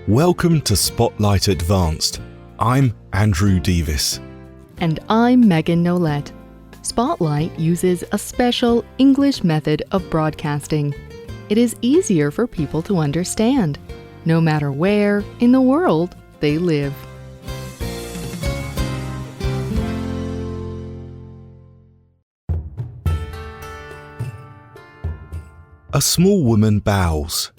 Welcome to Spotlight Advanced. I'm Andrew Devis. And I'm Megan Nollet. Spotlight uses a special English method of broadcasting. It is easier for people to understand, no matter where in the world they live. A small woman bows.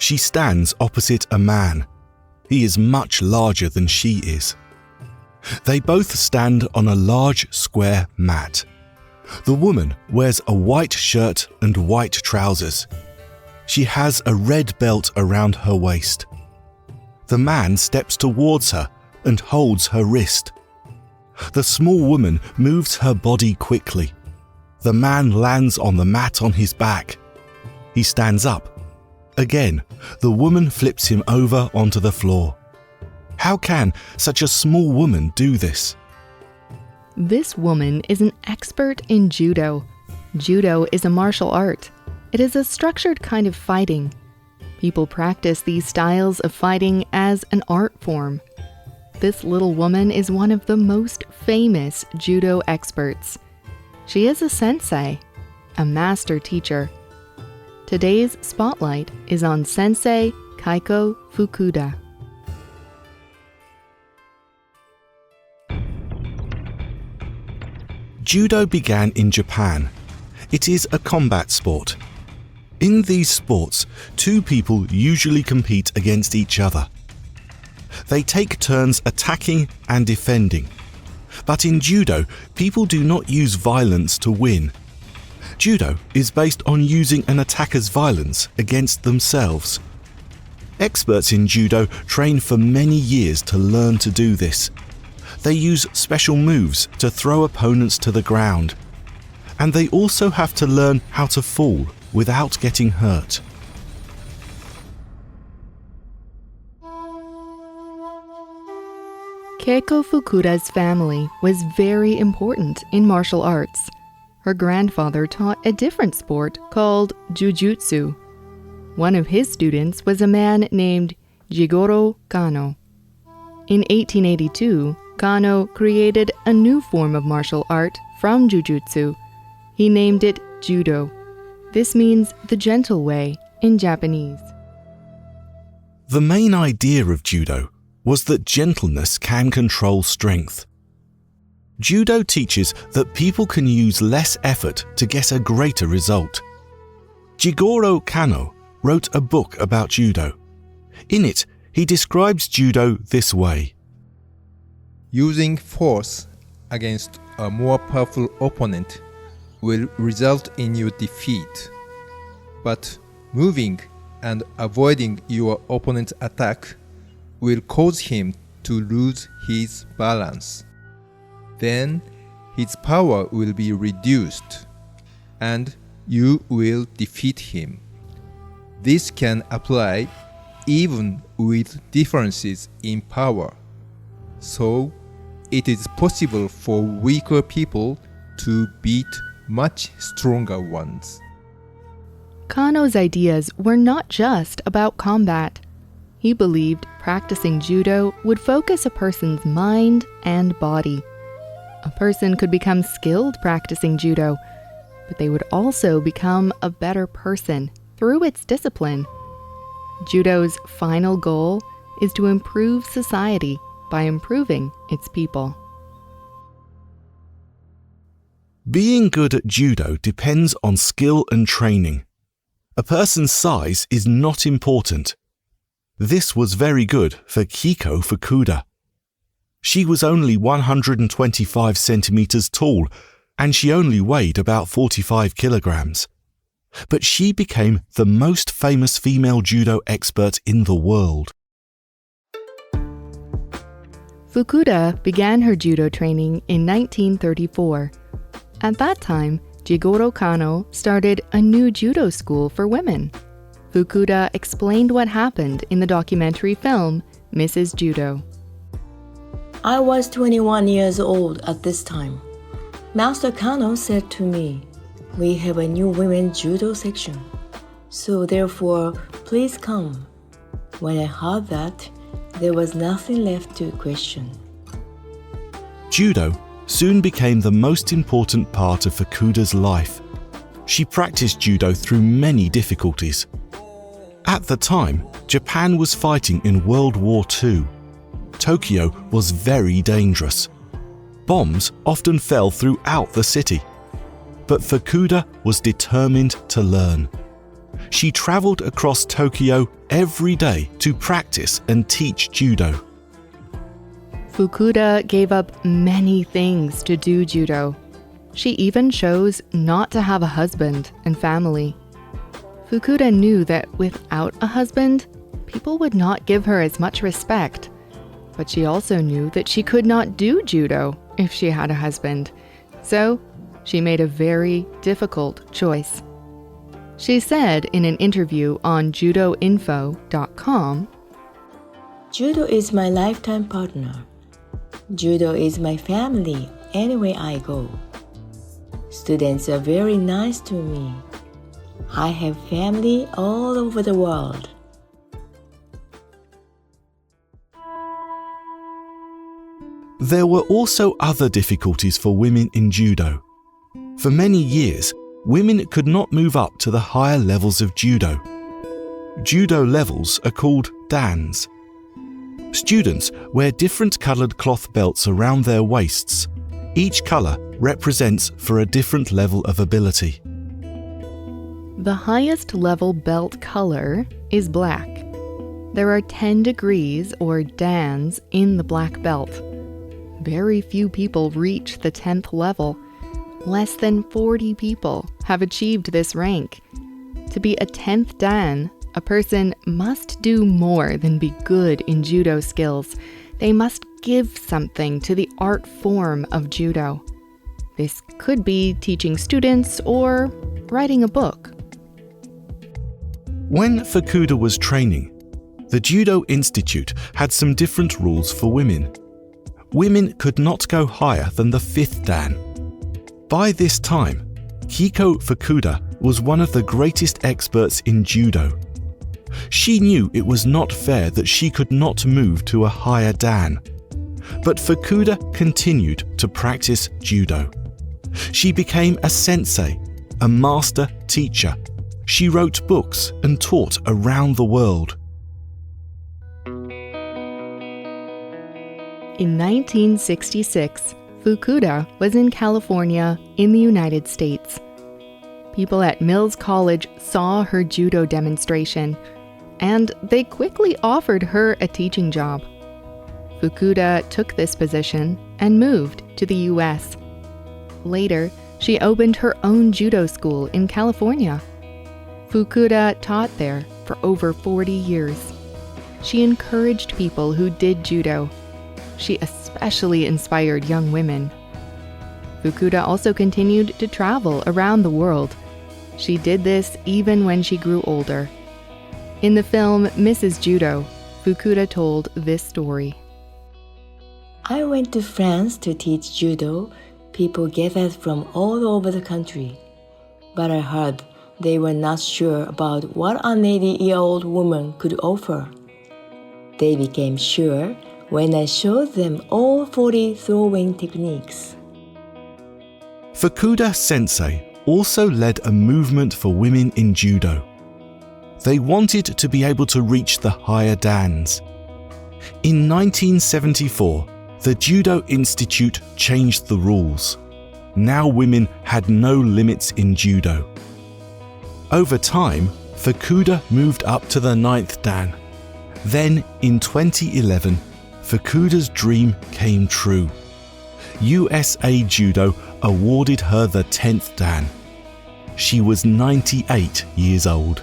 She stands opposite a man. He is much larger than she is. They both stand on a large square mat. The woman wears a white shirt and white trousers. She has a red belt around her waist. The man steps towards her and holds her wrist. The small woman moves her body quickly. The man lands on the mat on his back. He stands up. Again, the woman flips him over onto the floor. How can such a small woman do this? This woman is an expert in judo. Judo is a martial art. It is a structured kind of fighting. People practice these styles of fighting as an art form. This little woman is one of the most famous judo experts. She is a sensei, a master teacher. Today's spotlight is on Sensei Kaiko Fukuda. Judo began in Japan. It is a combat sport. In these sports, two people usually compete against each other. They take turns attacking and defending. But in judo, people do not use violence to win. Judo is based on using an attacker's violence against themselves. Experts in judo train for many years to learn to do this. They use special moves to throw opponents to the ground. And they also have to learn how to fall without getting hurt. Keiko Fukuda's family was very important in martial arts. Her grandfather taught a different sport called jujutsu. One of his students was a man named Jigoro Kano. In 1882, Kano created a new form of martial art from jujutsu. He named it judo. This means the gentle way in Japanese. The main idea of judo was that gentleness can control strength. Judo teaches that people can use less effort to get a greater result. Jigoro Kano wrote a book about judo. In it, he describes judo this way. Using force against a more powerful opponent will result in your defeat. But moving and avoiding your opponent's attack will cause him to lose his balance. Then his power will be reduced and you will defeat him. This can apply even with differences in power. So it is possible for weaker people to beat much stronger ones. Kano's ideas were not just about combat. He believed practicing judo would focus a person's mind and body. A person could become skilled practicing judo, but they would also become a better person through its discipline. Judo's final goal is to improve society by improving its people. Being good at judo depends on skill and training. A person's size is not important. This was very good for Keiko Fukuda. She was only 125 centimeters tall, and she only weighed about 45 kilograms. But she became the most famous female judo expert in the world. Fukuda began her judo training in 1934. At that time, Jigoro Kano started a new judo school for women. Fukuda explained what happened in the documentary film, Mrs. Judo. I was 21 years old at this time. Master Kano said to me, "We have a new women's judo section. So therefore, please come." When I heard that, there was nothing left to question. Judo soon became the most important part of Fukuda's life. She practiced judo through many difficulties. At the time, Japan was fighting in World War II. Tokyo was very dangerous. Bombs often fell throughout the city. But Fukuda was determined to learn. She traveled across Tokyo every day to practice and teach judo. Fukuda gave up many things to do judo. She even chose not to have a husband and family. Fukuda knew that without a husband, people would not give her as much respect. But she also knew that she could not do judo if she had a husband. So, she made a very difficult choice. She said in an interview on judoinfo.com, Judo is my lifetime partner. Judo is my family anywhere I go. Students are very nice to me. I have family all over the world. There were also other difficulties for women in judo. For many years, women could not move up to the higher levels of judo. Judo levels are called dans. Students wear different coloured cloth belts around their waists. Each colour represents for a different level of ability. the highest level belt color is black. There are 10 degrees or dans in the black belt. Very few people reach the 10th level. Less than 40 people have achieved this rank. To be a 10th dan, a person must do more than be good in judo skills. They must give something to the art form of judo. This could be teaching students or writing a book. When Fukuda was training, the Judo Institute had some different rules for women. Women could not go higher than the 5th dan. By this time, Hiko Fukuda was one of the greatest experts in judo. She knew it was not fair that she could not move to a higher dan. But Fukuda continued to practice judo. She became a sensei, a master teacher. She wrote books and taught around the world. In 1966, Fukuda was in California in the United States. People at Mills College saw her judo demonstration, and they quickly offered her a teaching job. Fukuda took this position and moved to the U.S. Later, she opened her own judo school in California. Fukuda taught there for over 40 years. She encouraged people who did judo. She especially inspired young women. Fukuda also continued to travel around the world. She did this even when she grew older. In the film Mrs. Judo, Fukuda told this story. I went to France to teach judo. People gathered from all over the country. But I heard they were not sure about what an 80-year-old woman could offer. They became sure when I showed them all 40 throwing techniques. Fukuda Sensei also led a movement for women in judo. They wanted to be able to reach the higher dans. In 1974, the Judo Institute changed the rules. Now women had no limits in judo. Over time, Fukuda moved up to the 9th dan. Then, in 2011, Fukuda's dream came true. USA Judo awarded her the 10th dan. She was 98 years old.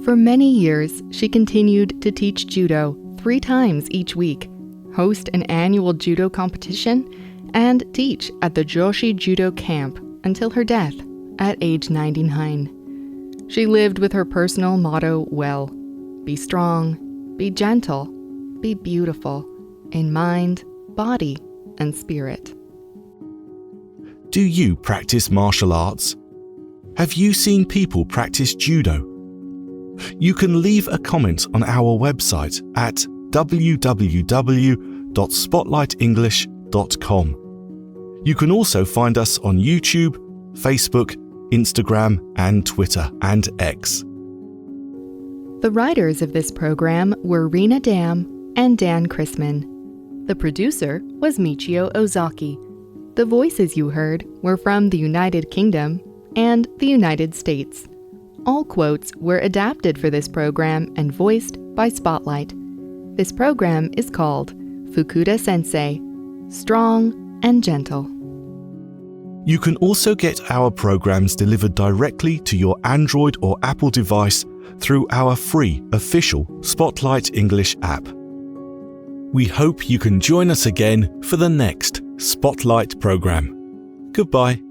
For many years, she continued to teach judo 3 times each week, host an annual judo competition, and teach at the Joshi Judo Camp until her death at age 99. She lived with her personal motto well: be strong, be gentle, be beautiful, in mind, body, and spirit. Do you practice martial arts? Have you seen people practice judo? You can leave a comment on our website at www.spotlightenglish.com. You can also find us on YouTube, Facebook, Instagram, and Twitter, and X. The writers of this program were Rena Dam and Dan Chrisman. The producer was Michio Ozaki. The voices you heard were from the United Kingdom and the United States. All quotes were adapted for this program and voiced by Spotlight. This program is called Fukuda Sensei, Strong and Gentle. You can also get our programs delivered directly to your Android or Apple device through our free official Spotlight English app. We hope you can join us again for the next Spotlight program. Goodbye.